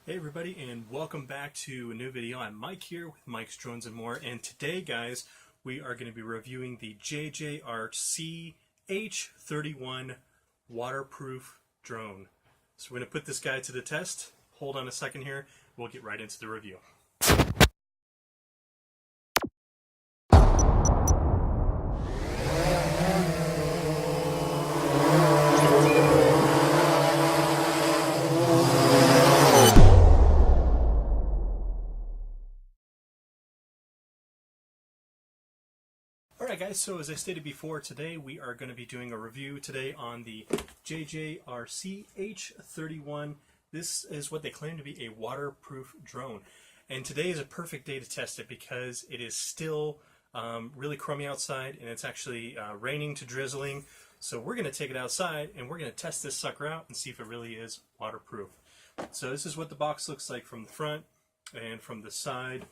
Hey everybody, and welcome back to a new video. I'm Mike here with Mike's Drones and More, and today guys we are going to be reviewing the Jjrc H31 waterproof drone. So we're going to put this guy to the test. Hold on a second here, we'll get right into the review. Alright guys, so as I stated before, today we are going to be doing a review today on the Jjrc H31. This is what they claim to be a waterproof drone. And today is a perfect day to test it because it is still really crummy outside, and it's actually raining to drizzling. So we're going to take it outside and we're going to test this sucker out and see if it really is waterproof. So this is what the box looks like from the front and from the side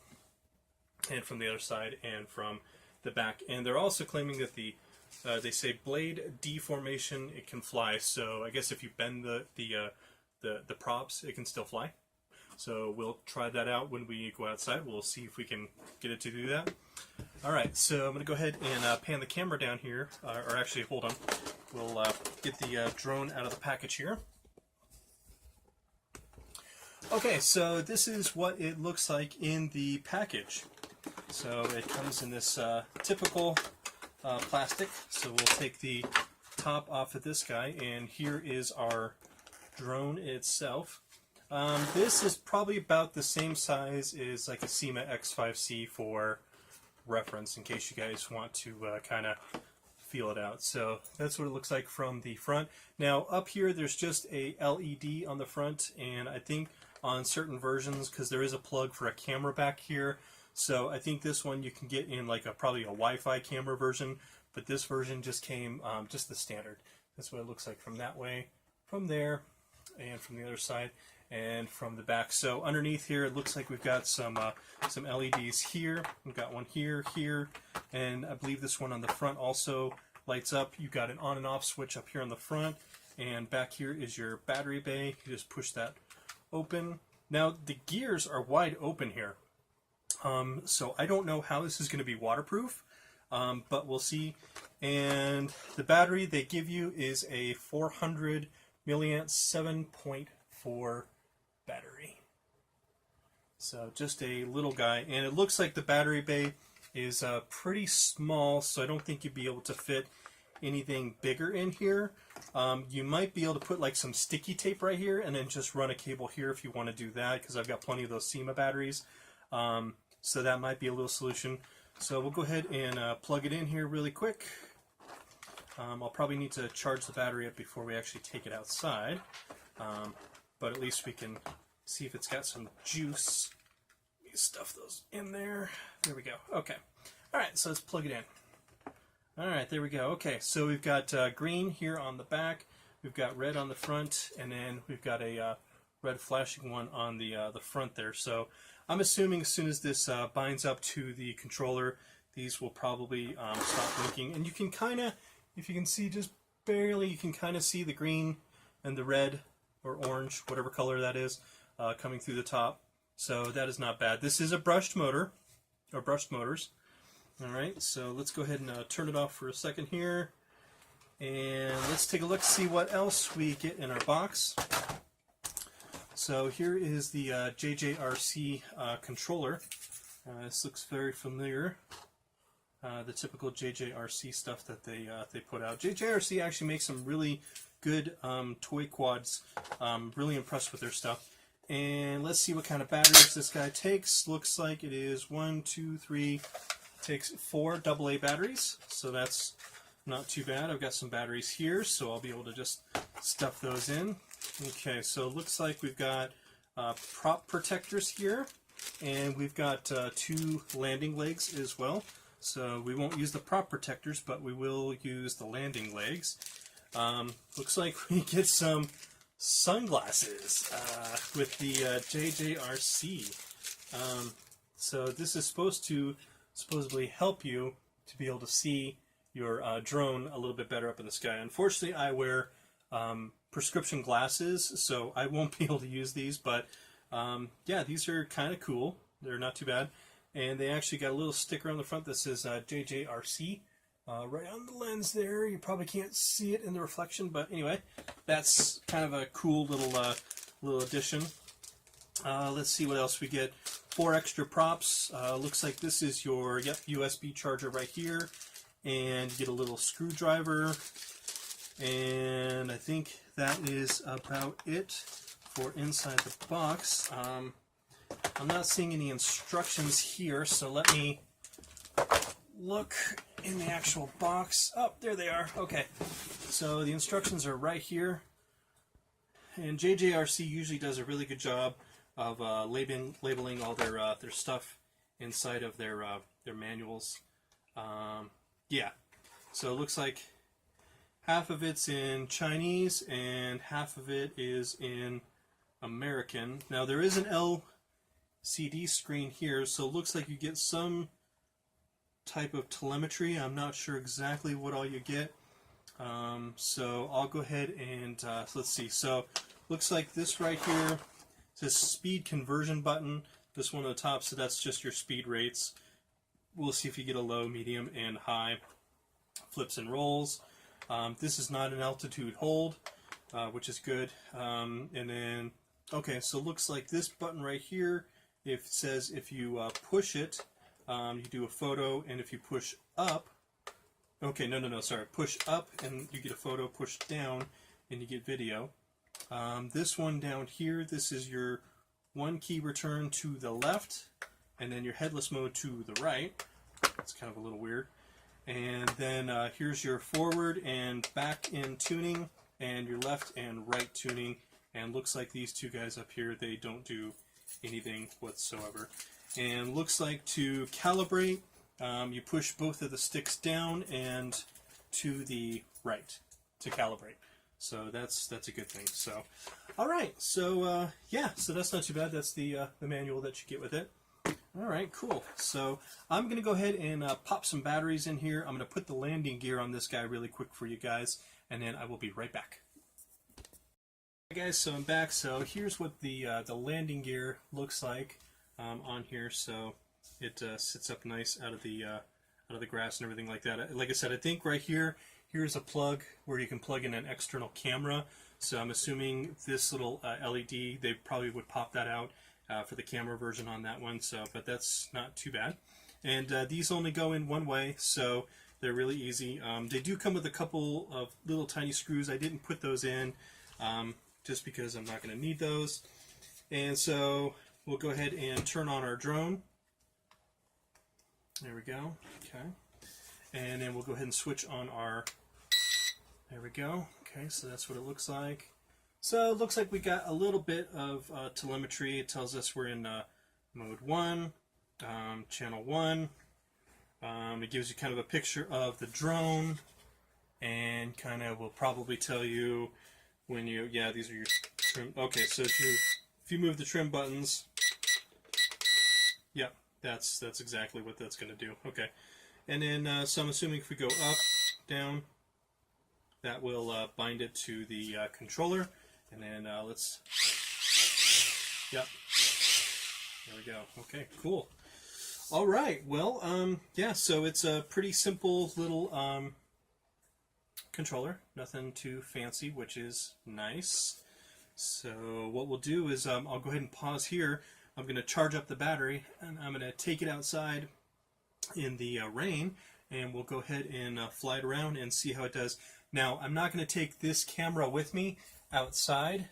and from the other side and from the back. And they're also claiming that they say blade deformation, it can fly. So I guess if you bend the props, it can still fly. So we'll try that out when we go outside. We'll see if we can get it to do that. All right, so I'm going to go ahead and pan the camera down here, or actually, hold on. We'll get the drone out of the package here. Okay, so this is what it looks like in the package. So it comes in this typical plastic. So we'll take the top off of this guy, and here is our drone itself. This is probably about the same size as like a SEMA X5C for reference, in case you guys want to kind of feel it out. So that's what it looks like from the front. Now up here there's just a LED on the front, and I think on certain versions, because there is a plug for a camera back here, so I think this one you can get in like probably a Wi-Fi camera version, but this version just came just the standard. That's what it looks like from that way, from there, and from the other side, and from the back. So underneath here it looks like we've got some LEDs here. We've got one here, and I believe this one on the front also lights up. You've got an on and off switch up here on the front, and back here is your battery bay. You just push that open. Now the gears are wide open here. So I don't know how this is going to be waterproof, but we'll see. And the battery they give you is a 400 milliamp 7.4 battery. So just a little guy, and it looks like the battery bay is pretty small, so I don't think you'd be able to fit anything bigger in here. You might be able to put like some sticky tape right here and then just run a cable here if you want to do that, because I've got plenty of those SEMA batteries. So that might be a little solution. So we'll go ahead and plug it in here really quick. I'll probably need to charge the battery up before we actually take it outside, but at least we can see if it's got some juice. Let me stuff those in there. There we go. Okay. Alright, so let's plug it in. Alright, there we go. Okay, so we've got green here on the back, we've got red on the front, and then we've got a red flashing one on the front there. So I'm assuming as soon as this binds up to the controller, these will probably stop blinking. And you can kind of, if you can see just barely, you can kind of see the green and the red or orange, whatever color that is, coming through the top. So that is not bad. This is a brushed motor, or brushed motors. Alright, so let's go ahead and turn it off for a second here. And let's take a look, see what else we get in our box. So here is the Jjrc controller. This looks very familiar. The typical Jjrc stuff that they put out. Jjrc actually makes some really good toy quads. Really impressed with their stuff. And let's see what kind of batteries this guy takes. Looks like it is 1, 2, 3. Takes 4 AA batteries, so that's not too bad. I've got some batteries here, so I'll be able to just stuff those in. Okay, so it looks like we've got prop protectors here, and we've got 2 landing legs as well. So we won't use the prop protectors, but we will use the landing legs. Looks like we get some sunglasses with the Jjrc. So this is supposed to supposedly help you to be able to see your drone a little bit better up in the sky. Unfortunately, I wear prescription glasses, so I won't be able to use these, but Yeah, these are kind of cool. They're not too bad. And they actually got a little sticker on the front that says Jjrc. Right on the lens there. You probably can't see it in the reflection, but anyway, that's kind of a cool little addition. Let's see what else we get. 4 extra props. Looks like this is your USB charger right here, and you get a little screwdriver, and I think that is about it for inside the box. I'm not seeing any instructions here, so let me look in the actual box. Oh, there they are. Okay, so the instructions are right here, and Jjrc usually does a really good job of labeling all their stuff inside of their manuals. Yeah, so it looks like half of it's in Chinese and half of it is in American. Now there is an LCD screen here, so it looks like you get some type of telemetry. I'm not sure exactly what all you get. So I'll go ahead and let's see. So looks like this right here says speed conversion button. This one on the top, so that's just your speed rates. We'll see if you get a low, medium, and high flips and rolls. This is not an altitude hold, which is good. And then, okay, so it looks like this button right here, it says if you push it, you do a photo, and if you push up, okay, no, sorry, push up and you get a photo, push down and you get video. This one down here, this is your 1 key return to the left, and then your headless mode to the right. It's kind of a little weird. And then here's your forward and back in tuning, and your left and right tuning. And looks like these two guys up here, they don't do anything whatsoever. And looks like to calibrate, you push both of the sticks down and to the right to calibrate. So that's a good thing. So, all right. So yeah. So that's not too bad. That's the manual that you get with it. All right. Cool. So I'm gonna go ahead and pop some batteries in here. I'm gonna put the landing gear on this guy really quick for you guys, and then I will be right back. Hey guys. So I'm back. So here's what the landing gear looks like on here. So it sits up nice out of the grass and everything like that. Like I said, I think right here. Here's a plug where you can plug in an external camera. So I'm assuming this little LED, they probably would pop that out for the camera version on that one. So, but that's not too bad. And these only go in one way, so they're really easy. They do come with a couple of little tiny screws. I didn't put those in just because I'm not going to need those. And so we'll go ahead and turn on our drone. There we go. Okay. And then we'll go ahead and switch on our, there we go. Okay, so that's what it looks like. So it looks like we got a little bit of telemetry. It tells us we're in mode 1, channel 1. It gives you kind of a picture of the drone, and kind of will probably tell you when you, yeah, these are your trim. Okay, so if you move the trim buttons, yep, that's exactly what that's going to do. Okay. And then, so I'm assuming if we go up, down, that will bind it to the controller. And then let's, yep, there we go. Okay, cool. All right, well, yeah, so it's a pretty simple little controller. Nothing too fancy, which is nice. So what we'll do is I'll go ahead and pause here. I'm going to charge up the battery, and I'm going to take it outside in the rain, and we'll go ahead and fly it around and see how it does. Now, I'm not going to take this camera with me outside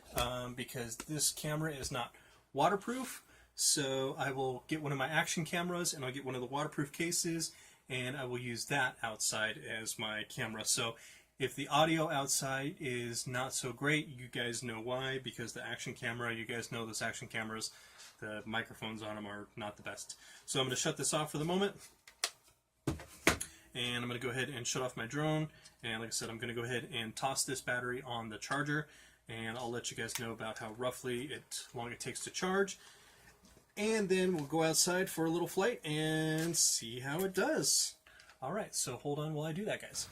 because this camera is not waterproof, so I will get one of my action cameras and I'll get one of the waterproof cases, and I will use that outside as my camera. So if the audio outside is not so great, you guys know why, because the action camera, you guys know those action cameras, the microphones on them are not the best. So I'm going to shut this off for the moment. And I'm going to go ahead and shut off my drone, and like I said, I'm going to go ahead and toss this battery on the charger, and I'll let you guys know about how roughly long it takes to charge, and then we'll go outside for a little flight and see how it does. Alright, so hold on while I do that, guys.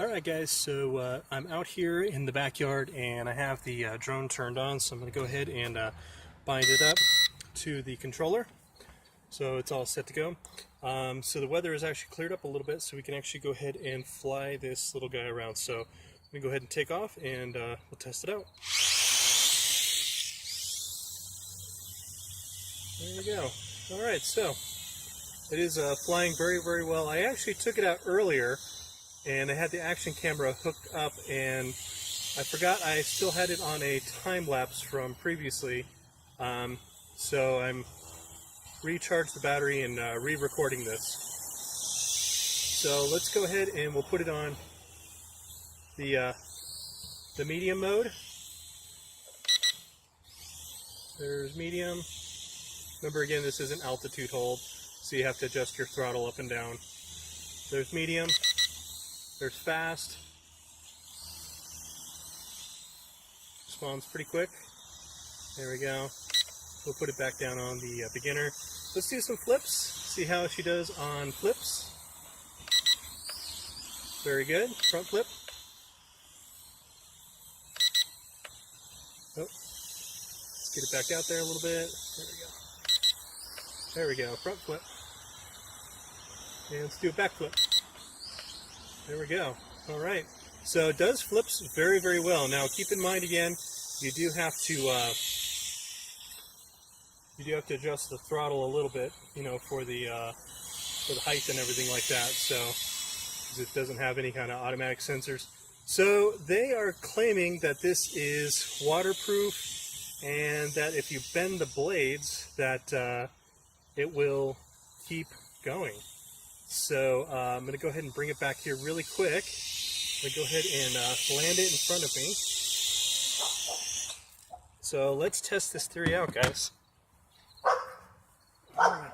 Alright guys, so I'm out here in the backyard and I have the drone turned on, so I'm going to go ahead and bind it up to the controller. So it's all set to go. So the weather is actually cleared up a little bit, so we can actually go ahead and fly this little guy around. So I'm going to go ahead and take off, and we'll test it out. There you go. Alright, so it is flying very, very well. I actually took it out earlier, and I had the action camera hooked up, and I forgot I still had it on a time lapse from previously. So I'm recharged the battery and re-recording this. So let's go ahead and we'll put it on the medium mode. There's medium. Remember, again, this is an altitude hold, so you have to adjust your throttle up and down. There's medium. There's fast. Responds pretty quick. There we go. We'll put it back down on the beginner. Let's do some flips. See how she does on flips. Very good. Front flip. Oh. Let's get it back out there a little bit. There we go. There we go. Front flip. And let's do a back flip. There we go. All right. So it does flips very, very well. Now keep in mind again, you do have to adjust the throttle a little bit, you know, for the height and everything like that. So it doesn't have any kind of automatic sensors. So they are claiming that this is waterproof, and that if you bend the blades, that it will keep going. So I'm going to go ahead and bring it back here really quick. I'm going to go ahead and land it in front of me. So let's test this theory out, guys. Alright.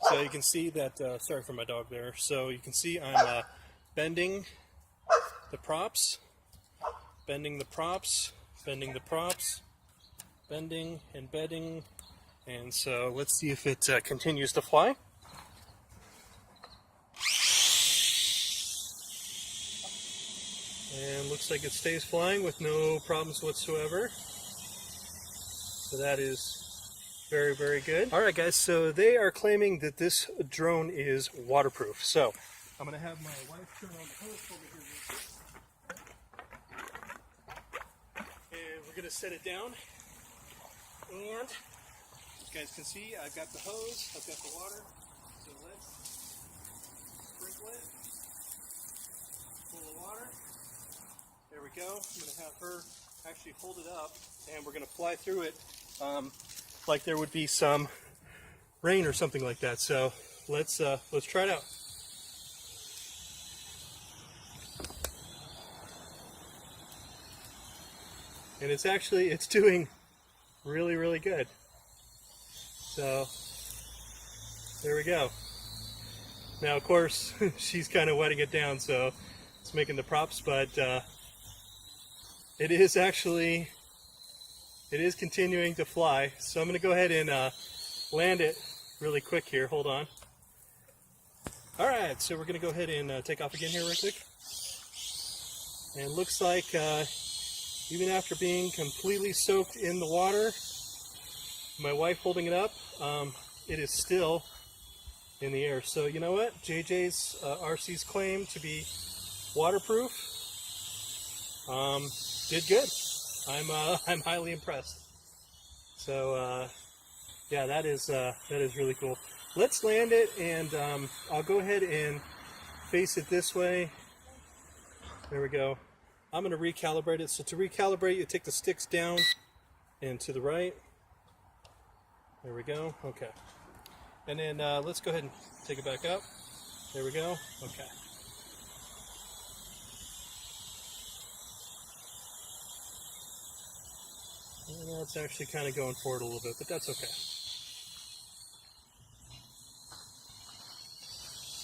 So you can see that, sorry for my dog there, so you can see I'm bending the props, bending the props, bending the props, bending and bedding, and so let's see if it continues to fly. And looks like it stays flying with no problems whatsoever. So that is very, very good. Alright guys, so they are claiming that this drone is waterproof. So I'm going to have my wife turn on the hose over here real quick. And we're going to set it down. And as you guys can see, I've got the hose, I've got the water. So let's sprinkle it. Full of water. There we go. I'm going to have her actually hold it up, and we're going to fly through it like there would be some rain or something like that. So let's try it out. And it's doing really, really good. So there we go. Now of course she's kind of wetting it down, so it's making the props, but it is continuing to fly. So I'm going to go ahead and land it really quick here. Hold on. Alright, so we're going to go ahead and take off again here real quick. And it looks like even after being completely soaked in the water, my wife holding it up, it is still in the air. So you know what? JJ's RC's claim to be waterproof did good. I'm highly impressed. So yeah, that is really cool. Let's land it, and I'll go ahead and face it this way. There we go. I'm going to recalibrate it. So to recalibrate, you take the sticks down and to the right. There we go. Okay. And then let's go ahead and take it back up. There we go. Okay. And that's actually kind of going forward a little bit, but that's okay.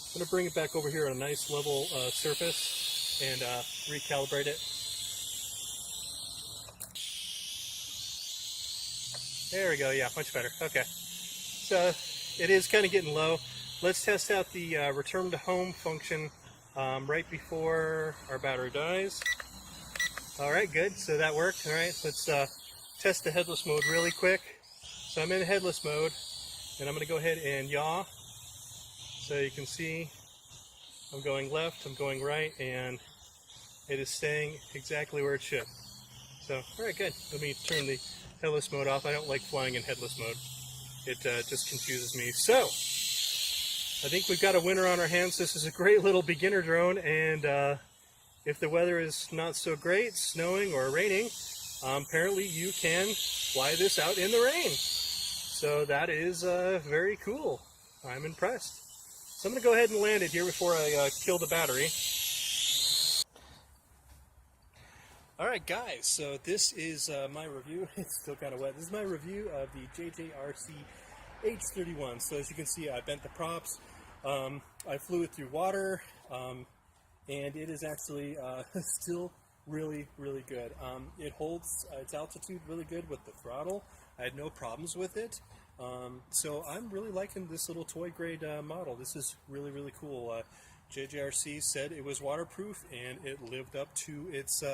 I'm going to bring it back over here on a nice level surface and recalibrate it. There we go. Yeah, much better. Okay. So it is kind of getting low. Let's test out the return to home function right before our battery dies. All right, good. So that worked. All right, let's test the headless mode really quick. So I'm in headless mode, and I'm going to go ahead and yaw. So you can see I'm going left, I'm going right, and it is staying exactly where it should. So, alright, good. Let me turn the headless mode off. I don't like flying in headless mode. It just confuses me. So, I think we've got a winner on our hands. This is a great little beginner drone, and if the weather is not so great, snowing or raining, apparently you can fly this out in the rain. So that is very cool. I'm impressed. So I'm going to go ahead and land it here before I kill the battery. Alright guys, so this is my review. It's still kind of wet. This is my review of the Jjrc H31. So as you can see, I bent the props. I flew it through water, and it is actually still really, really good. It holds its altitude really good with the throttle. I had no problems with it. So I'm really liking this little toy grade model. This is really, really cool. Jjrc said it was waterproof, and it lived up to its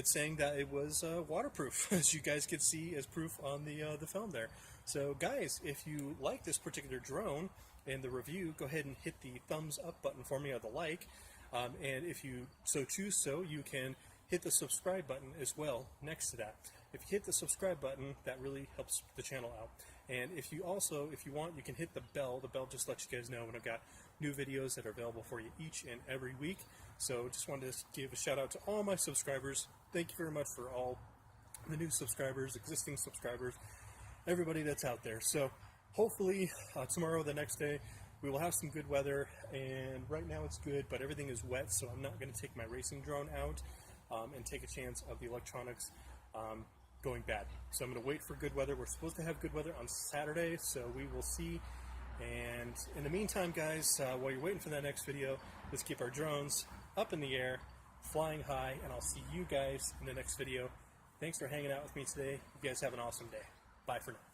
saying that it was waterproof, as you guys could see as proof on the film there. So guys, if you like this particular drone and the review, go ahead and hit the thumbs up button for me, or the like. And if you so choose, you can hit the subscribe button as well next to that. If you hit the subscribe button, that really helps the channel out. And if you want, you can hit the bell. The bell just lets you guys know when I've got new videos that are available for you each and every week. So just wanted to give a shout out to all my subscribers. Thank you very much for all the new subscribers, existing subscribers, everybody that's out there. So hopefully tomorrow, the next day, we will have some good weather. And right now it's good, but everything is wet, so I'm not going to take my racing drone out and take a chance of the electronics going bad. So I'm going to wait for good weather. We're supposed to have good weather on Saturday, so we will see. And in the meantime, guys, while you're waiting for that next video, let's keep our drones up in the air, flying high, and I'll see you guys in the next video. Thanks for hanging out with me today. You guys have an awesome day. Bye for now.